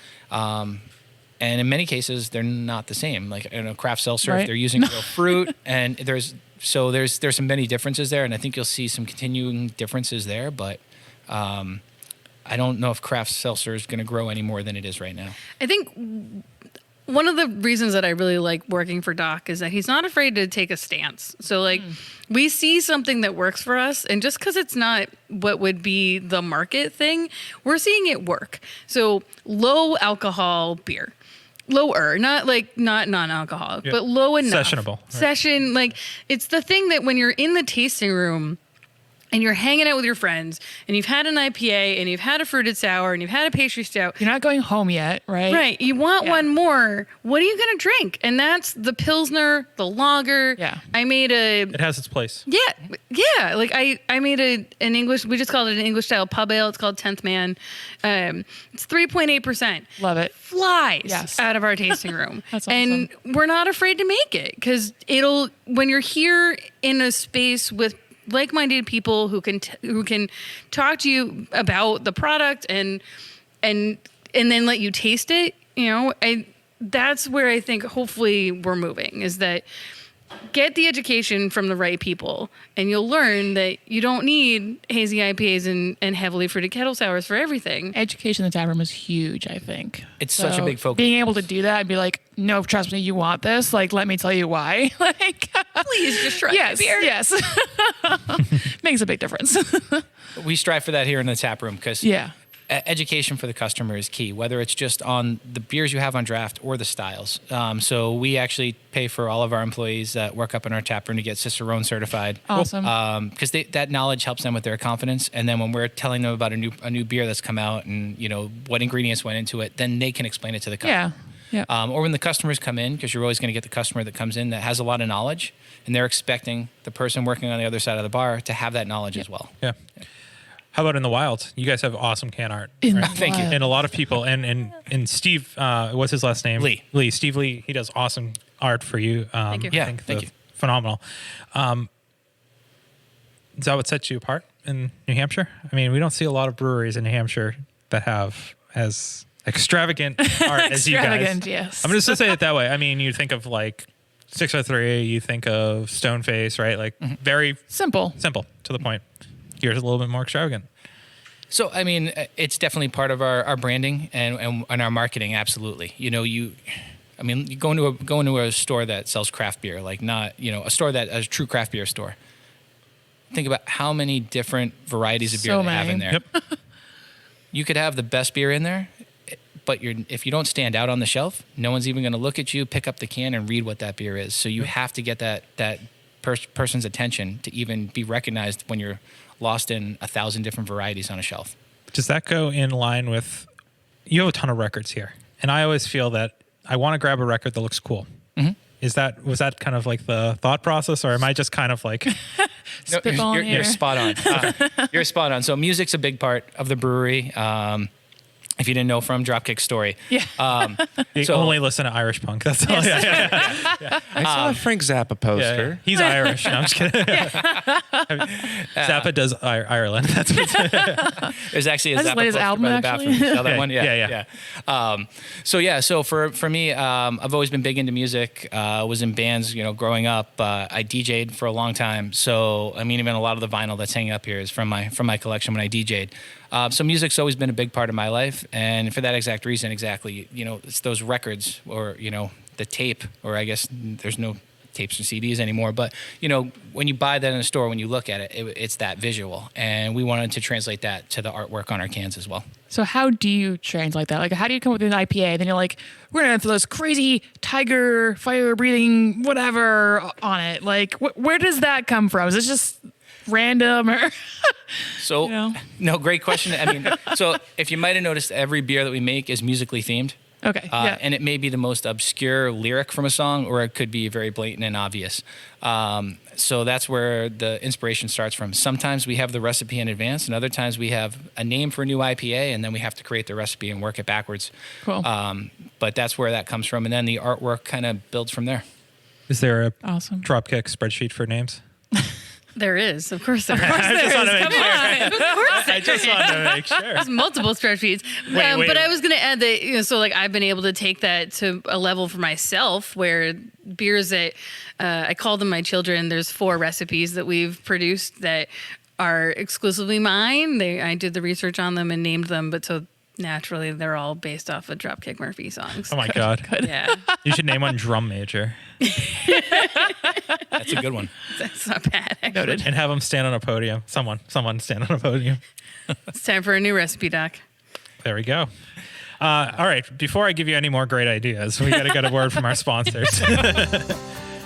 And in many cases, they're not the same. Like in a craft seltzer, Right. if they're using real fruit, and there's some many differences there, and I think you'll see some continuing differences there. But I don't know if craft seltzer is going to grow any more than it is right now. I think one of the reasons that I really like working for Doc is that he's not afraid to take a stance. So like we see something that works for us, and just because it's not what would be the market thing, we're seeing it work. So low alcohol beer. Lower, not non-alcoholic, Yeah. but low enough. Sessionable, right. Session, like it's the thing that when you're in the tasting room and you're hanging out with your friends and you've had an IPA and you've had a fruited sour and you've had a pastry stout. You're not going home yet, right? Right. You want Yeah. one more. What are you going to drink? And that's the Pilsner, the lager. Yeah. I made It has its place. yeah. Like I made an English, we just called it an English style pub ale. It's called 10th Man. It's 3.8%. Love it. Flies Yes. out of our tasting room. That's And we're not afraid to make it because when you're here in a space with like-minded people who can talk to you about the product and then let you taste it, that's where I think hopefully we're moving, is that get the education from the right people and you'll learn that you don't need hazy IPAs and heavily fruited kettle sours for everything. Education in the tap room is huge, I think. It's such a So big focus. Being able to do that and be like, no, trust me, you want this. Like, let me tell you why. Like, Please just try yes, the beer. yes. Makes a big difference. We strive for that here in the tap room because Yeah. education for the customer is key, whether it's just on the beers you have on draft or the styles. So we actually pay for all of our employees that work up in our tap room to get Cicerone certified. Awesome. Because that knowledge helps them with their confidence. And then when we're telling them about a new beer that's come out and, what ingredients went into it, then they can explain it to the customer. Yeah. Or when the customers come in, because you're always going to get the customer that comes in that has a lot of knowledge, and they're expecting the person working on the other side of the bar to have that knowledge as well. Yeah. How about in the wild? You guys have awesome can art. Thank you. And a lot of people, and Steve, what's his last name? Lee. Steve Lee. He does awesome art for you. Thank you. Yeah, thank you. Phenomenal. Is that what sets you apart in New Hampshire? I mean, we don't see a lot of breweries in New Hampshire that have as extravagant art as you guys. Extravagant, yes. I'm just going to say it that way. I mean, you think of like 603, you think of Stoneface, right? Like very Simple to the point. Yours is a little bit more extravagant. So, I mean, it's definitely part of our branding and our marketing. Absolutely. You go into a store that sells craft beer, like not, a store that a true craft beer store. Think about how many different varieties of beer they have in there. Yep. You could have the best beer in there, but if you don't stand out on the shelf, no one's even going to look at you, pick up the can, and read what that beer is. So you have to get that person's attention to even be recognized when you're lost in 1,000 different varieties on a shelf. Does that go in line with, you have a ton of records here, and I always feel that I want to grab a record that looks cool. Mm-hmm. Was that kind of like the thought process, or am I just kind of like you're spot on. You're spot on. So music's a big part of the brewery. If you didn't know from Dropkick's story. Yeah. You only listen to Irish punk. That's all. Yeah. I saw a Frank Zappa poster. Yeah. He's Irish. No, I'm just kidding. Zappa does Ireland. That's what there's actually a That's Zappa his poster album, by the actually. bathroom. You saw that Yeah, one? yeah. So for me, I've always been big into music. Was in bands, growing up. I DJ'd for a long time. So I mean, even a lot of the vinyl that's hanging up here is from my collection when I DJ'd. So music's always been a big part of my life, and for that exact reason, it's those records or the tape, or I guess there's no tapes and CDs anymore. But when you buy that in a store, when you look at it, it's that visual, and we wanted to translate that to the artwork on our cans as well. So how do you translate that? Like, how do you come up with an IPA? Then you're like, we're gonna throw this crazy tiger fire breathing whatever on it. Like, where does that come from? Is it just random or? So, no, great question. I mean, so if you might have noticed, every beer that we make is musically themed. Okay. Yeah. And it may be the most obscure lyric from a song, or it could be very blatant and obvious. So that's where the inspiration starts from. Sometimes we have the recipe in advance, and other times we have a name for a new IPA, and then we have to create the recipe and work it backwards. Cool. But that's where that comes from, and then the artwork kind of builds from there. Is there a Awesome. Dropkick spreadsheet for names? There is, of course. There is. I just want to make Come sure. on. Of course I just wanted to make sure. There's multiple spreadsheets. Wait. But I was going to add that, so like I've been able to take that to a level for myself where beers that I call them my children. There's 4 recipes that we've produced that are exclusively mine. I did the research on them and named them, but so naturally they're all based off of Dropkick Murphy songs. Oh my God. Yeah. You should name one Drum Major That's a good one. That's not bad. Actually. and have him stand on a podium. Someone stand on a podium. It's time for a new recipe, Doc. There we go. All right. Before I give you any more great ideas, we got to get a word from our sponsors.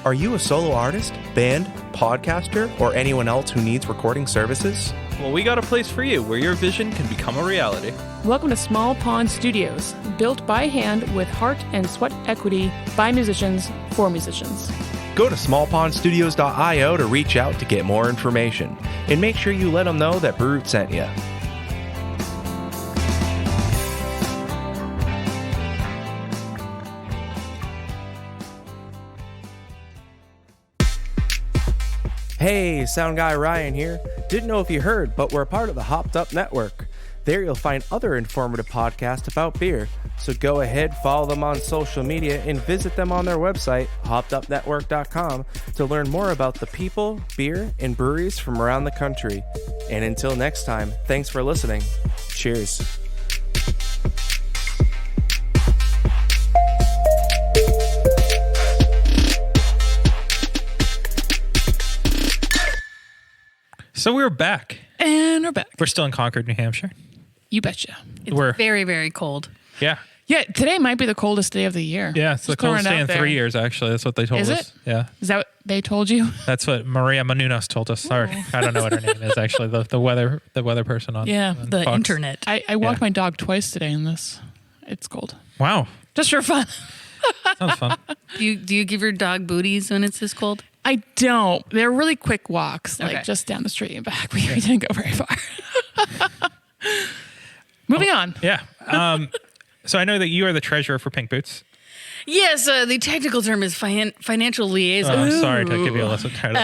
Are you a solo artist, band, podcaster, or anyone else who needs recording services? Well, we got a place for you where your vision can become a reality. Welcome to Small Pond Studios, built by hand with heart and sweat equity by musicians for musicians. Go to smallpondstudios.io to reach out to get more information. And make sure you let them know that Brew sent you. Hey, Sound Guy Ryan here. Didn't know if you heard, but we're a part of the Hopped Up Network. There you'll find other informative podcasts about beer. So go ahead, follow them on social media, and visit them on their website, hoppedupnetwork.com, to learn more about the people, beer, and breweries from around the country. And until next time, thanks for listening. Cheers. So we're back. And we're back. We're still in Concord, New Hampshire. You betcha. It's We're- very, very cold. Yeah. Yeah, today might be the coldest day of the year. Yeah, it's the Just throwing coldest it day out in there. 3 years, actually. That's what they told Is us. it? Yeah. Is that what they told you? That's what Maria Menounos told us. Sorry. I don't know what her name is, actually. The weather person on Yeah. on The Fox. internet. I walked Yeah. my dog twice today in this. It's cold. Wow. Just for fun. Sounds fun. Do you give your dog booties when it's this cold? I don't. They're really quick walks, like Okay. just down the street and back. We didn't go very far. Moving on. Yeah. So I know that you are the treasurer for Pink Boots. Yes, the technical term is financial liaison. I'm sorry to give you a lesson title.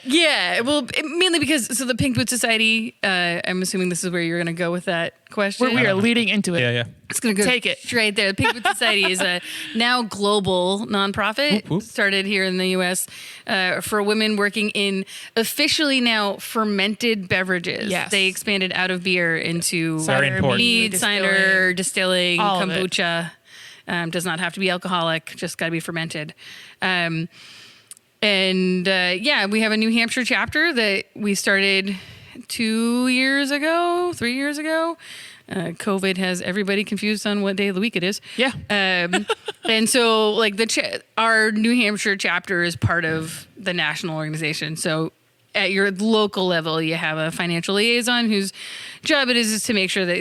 Yeah, well, mainly because the Pink Boot Society. I'm assuming this is where you're going to go with that question. We are leading into it. yeah. It's going to go Take it. straight there. The Pink Boot Society is a now global nonprofit Whoop, whoop. started here in the U.S. For women working in officially now fermented beverages. Yes. They expanded out of beer into Very important. mead, cider, distilling, All of it. kombucha. Does not have to be alcoholic, just got to be fermented. Yeah, we have a New Hampshire chapter that we started 3 years ago. COVID has everybody confused on what day of the week it is. Yeah. And so, like, our New Hampshire chapter is part of the national organization. So at your local level, you have a financial liaison whose job it is to make sure that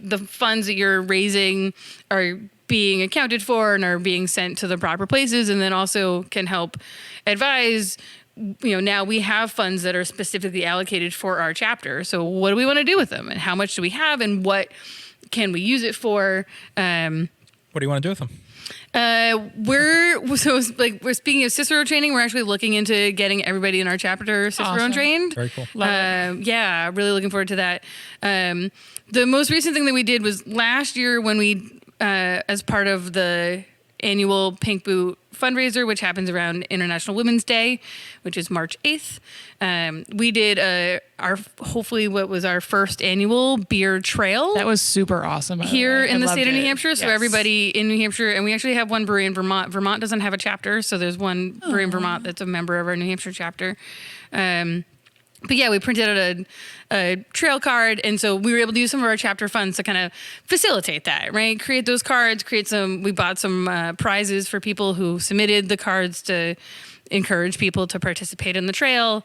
the funds that you're raising are being accounted for and are being sent to the proper places, and then also can help advise. Now we have funds that are specifically allocated for our chapter. So what do we want to do with them, and how much do we have, and what can we use it for? What do you want to do with them? We're speaking of Cicero training, we're actually looking into getting everybody in our chapter Cicero Awesome. trained. Very cool. Yeah, really looking forward to that. The most recent thing that we did was last year when we, as part of the annual Pink Boot fundraiser, which happens around International Women's Day, which is March 8th. We did what was our first annual beer trail. That was super awesome. by the Here way. in I the loved state of New it. Hampshire. So Yes. everybody in New Hampshire, and we actually have one brewery in Vermont. Vermont doesn't have a chapter, so there's one brewery in Vermont that's a member of our New Hampshire chapter. But yeah, we printed out a trail card, and so we were able to use some of our chapter funds to kind of facilitate that, right? Create those cards, we bought some prizes for people who submitted the cards to encourage people to participate in the trail.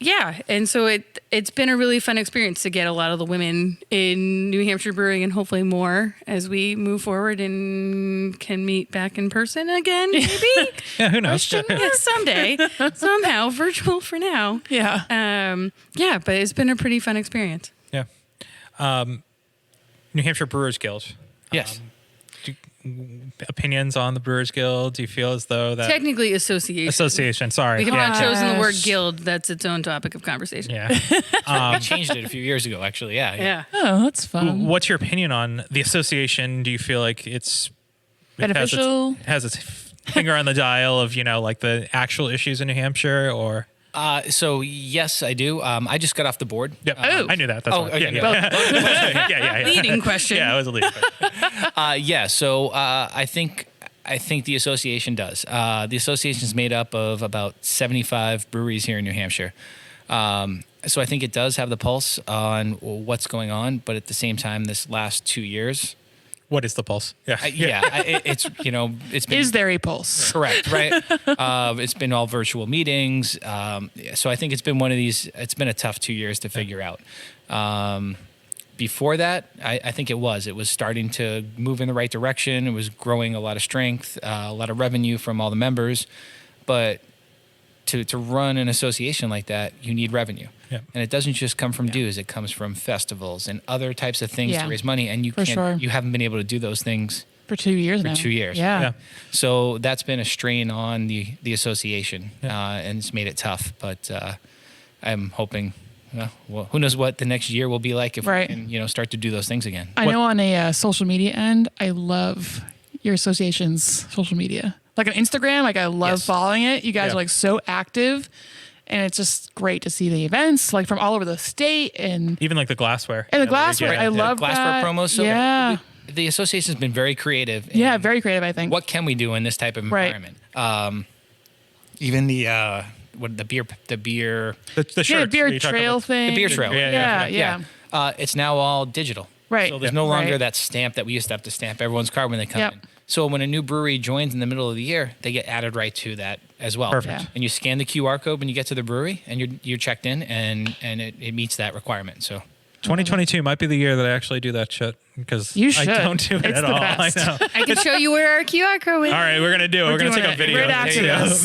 Yeah, and so it's been a really fun experience to get a lot of the women in New Hampshire brewing, and hopefully more as we move forward and can meet back in person again, maybe. Yeah, who knows? Yeah, someday, somehow, virtual for now. Yeah. Yeah, but it's been a pretty fun experience. Yeah. New Hampshire Brewers Guild. Yes. Opinions on the Brewers Guild? Do you feel as though that Technically, association. Sorry. We have not Gosh. chosen the word guild. That's its own topic of conversation. Yeah. We changed it a few years ago, actually. Yeah. Yeah. Oh, that's fun. What's your opinion on the association? Do you feel like it Beneficial? has its finger on the dial of like the actual issues in New Hampshire, or? So yes, I do. I just got off the board. Yeah, I knew that. That's why. okay, Yeah. Yeah. Leading question. Yeah, it was a leading question. Yeah. So I think the association does. The association is made up of about 75 breweries here in New Hampshire. So I think it does have the pulse on what's going on, but at the same time, this last 2 years. What is the pulse? It's been Is there a pulse? correct, right? It's been all virtual meetings. So I think it's been one of these. It's been a tough 2 years to figure out. Before that, I think it was starting to move in the right direction. It was growing a lot of strength, a lot of revenue from all the members. But to run an association like that, you need revenue. Yeah. And it doesn't just come from dues. It comes from festivals and other types of things Yeah. to raise money. And you For sure. you haven't been able to do those things For 2 years now. 2 years. Yeah. Yeah. So that's been a strain on the association, and it's made it tough. But I'm hoping, well, who knows what the next year will be like if Right. we can, start to do those things again. I know on a social media end, I love your association's social media. Like on Instagram, I love Yes. following it. You guys Yeah. are so active, and it's just great to see the events from all over the state and Even like the glassware. the that we glassware. get. I The love glassware that. promos. So yeah, the association's been very creative. yeah, in very creative. I think. What can we do in this type of Right. environment? Even the beer The shirts. Yeah, Are beer you talking trail about- thing. the beer trail. Yeah. It's now all digital. Right. So there's no longer Right. that stamp that we used to have to stamp everyone's card when they come Yep. in. So when a new brewery joins in the middle of the year, they get added right to that as well. Perfect. Yeah. And you scan the QR code when you get to the brewery, and you're checked in, and it meets that requirement. So 2022 might be the year that I actually do that shit because You I should. don't do it It's at the all. best. I know. I can show you where our QR code is. All right, we're gonna do it. We're gonna doing take a it video. right after Yeah. this.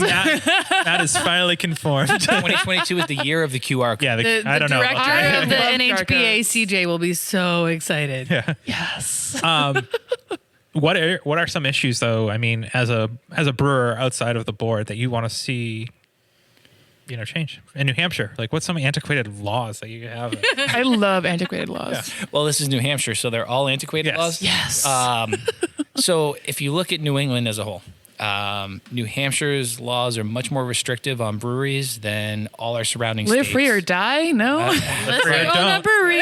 Matt is finally conformed. 2022 is the year of the QR code. Yeah, The I don't know. director about of that. the Love QR NHPA, codes. CJ, will be so excited. Yeah. Yes. What are some issues though? I mean, as a brewer outside of the board that you want to see, change in New Hampshire? Like, what's some antiquated laws that you have? I love antiquated laws. Well, this is New Hampshire, so they're all antiquated Yes. laws. Yes. So if you look at New England as a whole, New Hampshire's laws are much more restrictive on breweries than all our surrounding Live states. free or die? No. Let's Right, go on a don't. brewery.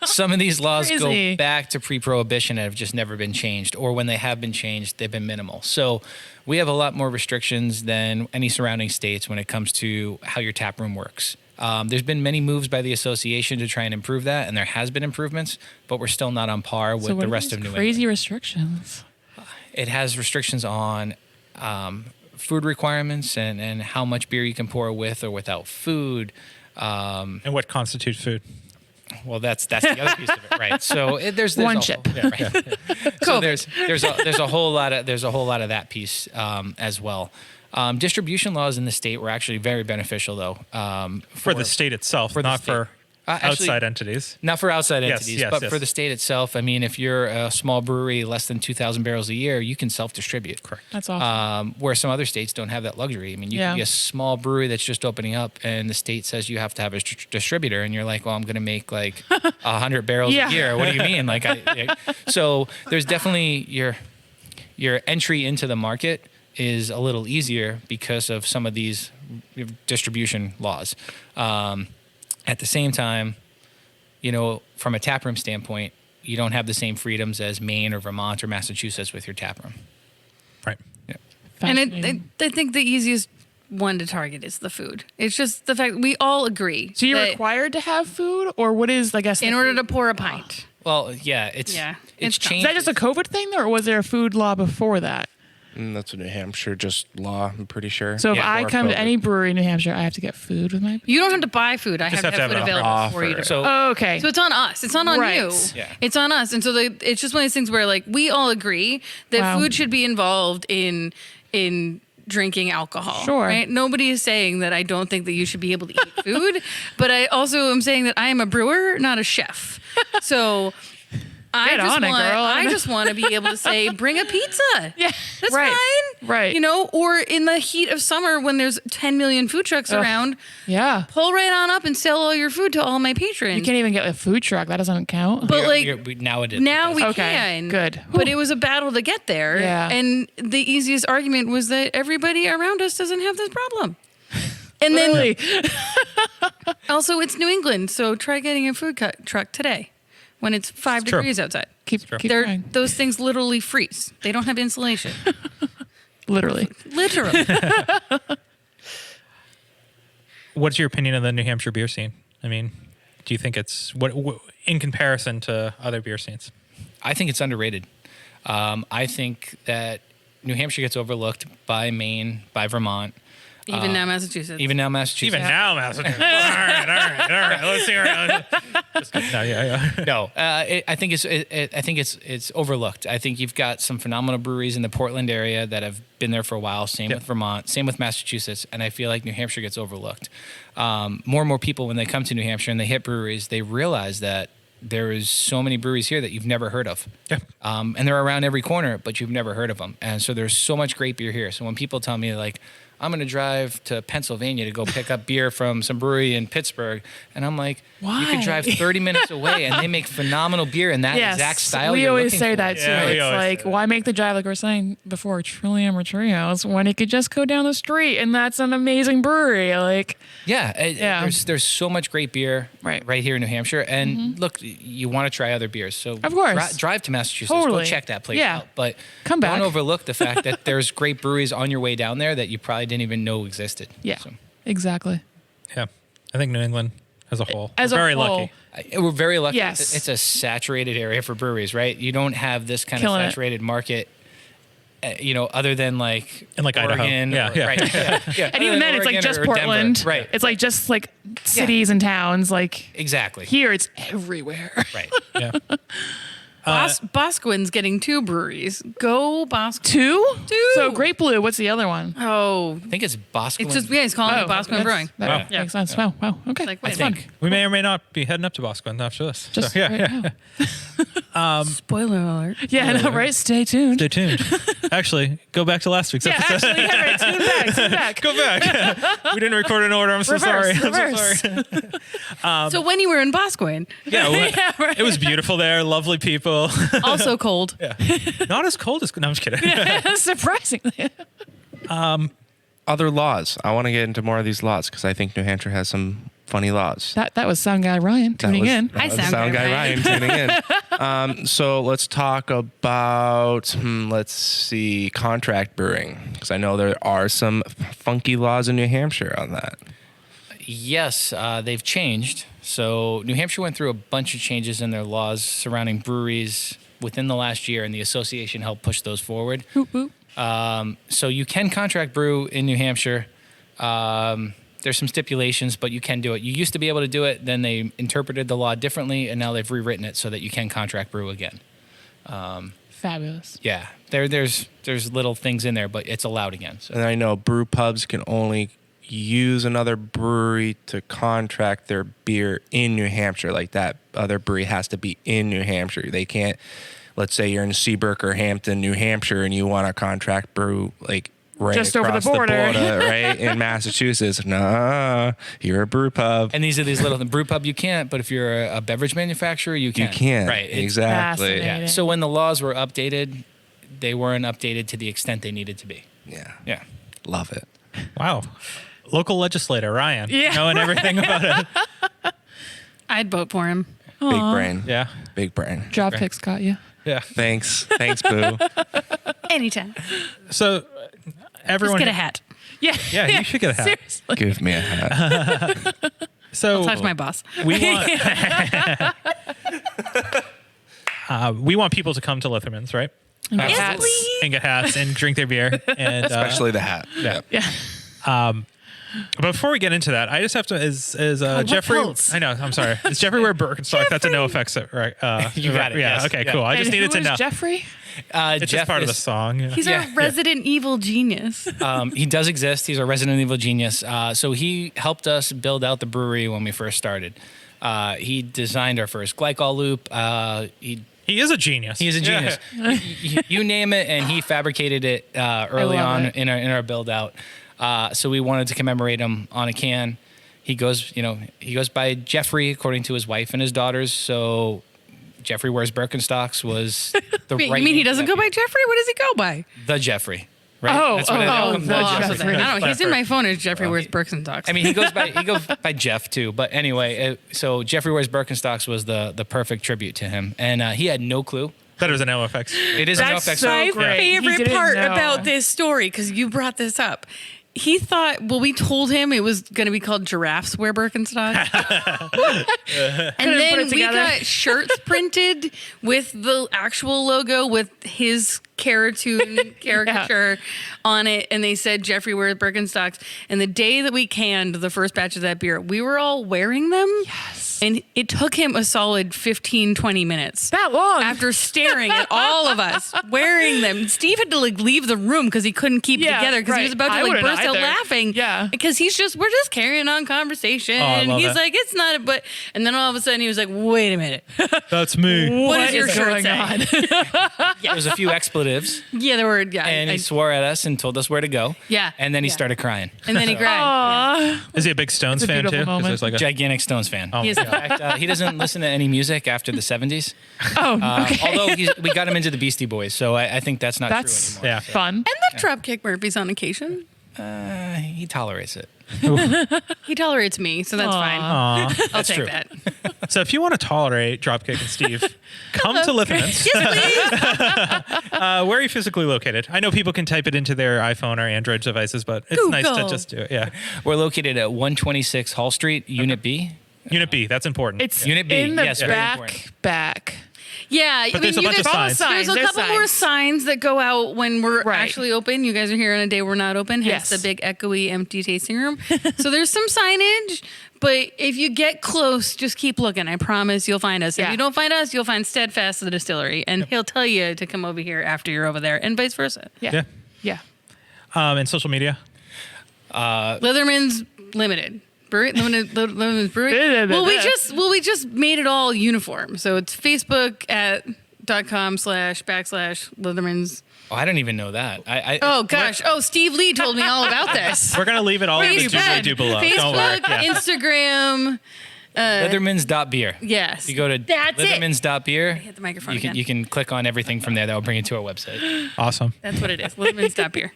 Some of these laws Crazy. go back to pre-prohibition and have just never been changed, or when they have been changed, they've been minimal. So we have a lot more restrictions than any surrounding states when it comes to how your tap room works. There's been many moves by the association to try and improve that, and there has been improvements, but we're still not on par with So what the are rest these of New crazy England. restrictions? It has restrictions on food requirements and how much beer you can pour with or without food. And what constitutes food? Well, that's the other piece of it, right? So there's One a- chip. yeah, right. So there's a whole lot of that piece as well. Distribution laws in the state were actually very beneficial, though, For the state itself, the not state. for Actually- outside entities. not for outside Yes, entities, yes, but yes. for the state itself. I mean, if you're a small brewery, less than 2,000 barrels a year, you can self-distribute. Correct. That's awesome. Where some other states don't have that luxury. I mean, you Yeah. can be a small brewery that's just opening up, and the state says you have to have a distributor, and you're like, well, I'm going to make like 100 barrels Yeah. a year. What do you mean? So there's definitely your entry into the market is a little easier because of some of these distribution laws. At the same time, from a taproom standpoint, you don't have the same freedoms as Maine or Vermont or Massachusetts with your taproom. Right. Yeah. And Fascinating. I think the easiest one to target is the food. It's just the fact we all agree. So you're that required to have food, or what is, I guess, in the order food? to pour a pint. Well, yeah, it's Yeah, it's it's tough. changed. Is that just a COVID thing, or was there a food law before that? That's a New Hampshire just law, I'm pretty sure. So if Yeah, I or come to COVID. any brewery in New Hampshire, I have to get food with my. You don't have to buy food. I Just have to have food an available offer. for you to. So Oh, okay. So it's on us. It's not on Right. you. Yeah. It's on us. And so it's just one of these things where like we all agree that Wow. food should be involved in drinking alcohol. Sure. Right? Nobody is saying that I don't think that you should be able to eat food, but I also am saying that I am a brewer, not a chef. So Get on it, girl. I just want to be able to say, bring a pizza. Yeah, That's right, fine. right. Or in the heat of summer when there's 10 million food trucks around, Yeah. pull right on up and sell all your food to all my patrons. You can't even get a food truck. That doesn't count. But like now it is. now we Okay, can. good. But it was a battle to get there. Yeah. And the easiest argument was that everybody around us doesn't have this problem. And then Really? also it's New England, so try getting a food truck today when it's 5 true. degrees outside. keep They're, trying. those things literally freeze. They don't have insulation. Literally. Literally. What's your opinion of the New Hampshire beer scene? I mean, do you think it's what in comparison to other beer scenes? I think it's underrated. I think that New Hampshire gets overlooked by Maine, by Vermont, Even now, Massachusetts. even now Massachusetts. Even now, Massachusetts. all right. Let's hear it. Just kidding. No, yeah. No, I think it's overlooked. I think you've got some phenomenal breweries in the Portland area that have been there for a while. Same Yep. with Vermont, same with Massachusetts, and I feel like New Hampshire gets overlooked. More and more people, when they come to New Hampshire and they hit breweries, they realize that there is so many breweries here that you've never heard of. Yeah. And they're around every corner, but you've never heard of them. And so there's so much great beer here. So when people tell me like, I'm going to drive to Pennsylvania to go pick up beer from some brewery in Pittsburgh. And I'm like, you Why? can drive 30 minutes away and they make phenomenal beer in that Yes. exact style. We you're always looking say for. that too. Yeah, we It's always like, say that. why make the drive, like we were saying before, Trillium or Trios, when it could just go down the street and that's an amazing brewery. Like, Yeah, Yeah. There's so much great beer Right. here in New Hampshire. And look, you want to try other beers. So Of course. drive to Massachusetts. Totally. Go check that place Yeah. out. But Come back. don't overlook the fact that there's great breweries on your way down there that you probably didn't even know existed. Yeah. So, Exactly. Yeah. I think New England as a whole. As we're a very whole. lucky. We're very lucky. Yes. It's a saturated area for breweries, right? You don't have this kind Killing of it. saturated market, other than like In like Idaho. Oregon. Yeah, yeah. Right. Yeah. And even then, it's like Oregon just or Denver. Portland. Right. It's like just like cities and towns. Like Exactly. here, it's everywhere. Right. Yeah. Boscawen's getting 2 breweries. Go Boscawen. 2? 2. So Great Blue. What's the other one? Oh, I think it's Boscawen. it's just he's calling it Boscawen Brewing. That Wow. makes sense. Wow. Okay. Like, That's wait a fun. minute. We may or may not be heading up to Boscawen after this. Just so, yeah, right yeah. now. Spoiler alert. Yeah, I know, right? Stay tuned. Stay tuned. Actually, go back to last week's Yeah, episode. actually, yeah, right. Tune back. Go back. We didn't record in order. I'm so sorry. Reverse. I'm so sorry. So when you were in Boscawen, Yeah, Yeah, right. it was beautiful there. Lovely people. also cold. Not as cold as. No, I'm just kidding. Surprisingly. Other laws. I want to get into more of these laws because I think New Hampshire has some funny laws. That was sound guy Ryan tuning in. Hi, That was sound sound guy guy Ryan. Ryan tuning in. So let's talk about, let's see, contract brewing. Because I know there are some funky laws in New Hampshire on that. Yes, they've changed. So New Hampshire went through a bunch of changes in their laws surrounding breweries within the last year, and the association helped push those forward. Hoop, hoop. So you can contract brew in New Hampshire. There's some stipulations, but you can do it. You used to be able to do it, then they interpreted the law differently, and now they've rewritten it so that you can contract brew again. Fabulous. Yeah, there's little things in there, but it's allowed again. So. And I know brew pubs can only use another brewery to contract their beer in New Hampshire. Like that other brewery has to be in New Hampshire. They can't, let's say you're in Seabrook or Hampton, New Hampshire, and you want to contract brew like right Just over the across border. right in Massachusetts. Nah, you're a brew pub. And these are these little the brew pub you can't, but if you're a beverage manufacturer, you can. You can't. Right. Exactly. Fascinating. Yeah. So when the laws were updated, they weren't updated to the extent they needed to be. Yeah. Yeah. Love it. Wow. Local legislator, Ryan. Yeah, Knowing everything about it. I'd vote for him. Big brain. Yeah. Big brain. Dropkick's got you. Yeah. Thanks. Thanks, Boo. Anytime. So everyone. Just get a hat. Yeah. Yeah, you should get a hat. Seriously. Give me a hat. So Talk to my boss. we want people to come to Lithermans, right? Yes, Yes, please. And get hats and drink their beer. And Especially the hat. yeah. Yeah. But before we get into that, I just have to is what Jeffrey. else? I know. I'm sorry. Is Jeffrey wear Birkenstock? That's a no effects, right? You got it, Yeah. yes. Okay. Yeah. Cool. I just And needed who to is know. Jeffrey? It's just part of the is- song. Yeah. He's Yeah. our resident evil genius. He does exist. He's a Resident Evil genius. So he helped us build out the brewery when we first started. He designed our first glycol loop. He is a genius. He is a genius. You name it, and he fabricated it early love on it. in our build out. So we wanted to commemorate him on a can. He goes by Jeffrey according to his wife and his daughters. So Jeffrey Wears Birkenstocks was the Wait, right. you mean he name for doesn't that go by beer. Jeffrey? What does he go by? The Jeffrey? Right? Oh, That's what oh, it oh, is. the I Jeffrey. don't know. He's in my phone as Jeffrey Wears Birkenstocks. I mean, he goes by Jeff too. But anyway, so Jeffrey Wears Birkenstocks was the perfect tribute to him, and he had no clue. That was a no effects. It is a no That's effects. so my great. He favorite didn't part know. about this story, because you brought this up. He thought, we told him it was going to be called Giraffes Wear Birkenstocks. And Couldn't put then it we together. got shirts printed with the actual logo with his cartoon caricature on it. And they said Jeffrey Wears Birkenstocks. And the day that we canned the first batch of that beer, we were all wearing them. Yes. And it took him a solid 15, 20 minutes. That long. After staring at all of us wearing them. Steve had to leave the room because he couldn't keep it Yeah, together because he was right. about I to wouldn't burst out either. laughing. Yeah. Because we're just carrying on conversation. Oh, I and love he's it. like, it's not but and then all of a sudden he was like, wait a minute. That's me. What does your shirt going say? on? There was a few expletives, Yeah, there were and he swore at us and told us where to go. Yeah. And then he Yeah. started crying. and then he cried. Aw. Is he a big Stones It's a fan too? beautiful 'Cause moment. there's like a Gigantic Stones fan. Oh, He is- In fact, he doesn't listen to any music after the 70s. Oh, okay. Although we got him into the Beastie Boys, so I think that's not That's true anymore. yeah. fun. And the Dropkick Murphys on occasion. He tolerates it. He tolerates me, so that's fine. Aw. I'll take true. that. So if you want to tolerate Dropkick and Steve, come to Lithermans. Yes, please. Where are you physically located? I know people can type it into their iPhone or Android devices, but it's nice to Google. just do it. Yeah. We're located at 126 Hall Street, Unit B. Unit B, that's important. It's Unit B, in the yes, very important. back. Yeah, But there's a bunch of signs. There's a There's couple more signs that go out when we're Right. actually open. You guys are here on a day we're not open. Hence Yes. the big echoey empty tasting room. So there's some signage, but if you get close, just keep looking. I promise you'll find us. If Yeah. you don't find us, you'll find Steadfast the distillery, and he'll tell you to come over here after you're over there, and vice versa. Yeah. Yeah. Yeah. And social media? Lithermans Limited. Lithermans Brewing. Well, we just made it all uniform. So it's Facebook at .com//Lithermans. Oh, I don't even know that. Oh gosh. Oh, Steve Lee told me all about this. We're going to leave it all in the doobly-doo below. Don't worry. Facebook, Yeah. Instagram. Lithermans.beer. Yes. You go to That's it. Lithermans.beer. Hit the microphone again. You can click on everything from there. That will bring you to our website. Awesome. That's what it is. Lithermans.beer.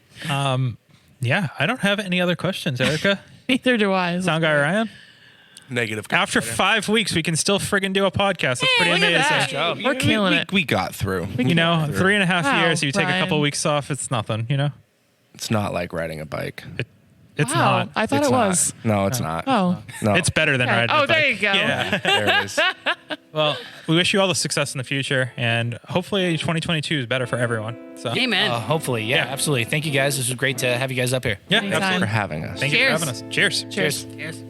Yeah, I don't have any other questions, Erica. Neither do I. Sound guy Ryan? Negative. After 5 weeks, we can still friggin' do a podcast. That's pretty look at amazing. that. job. We're killing it. We got through. You know, 3.5 Wow, years, you take a Ryan. couple weeks off, it's nothing, you know? It's not like riding a bike. It's Wow. not. I thought It's it not. was. No, it's not. Oh. No. It's better than riding a Oh, bike. there you go. Yeah. There it is. Well, we wish you all the success in the future, and hopefully 2022 is better for everyone. So, Amen. Hopefully, yeah, Yeah. absolutely. Thank you guys. This was great to have you guys up here. yeah, Anytime. absolutely. For having us. Thank you for Cheers. having us. Cheers. Cheers. Cheers.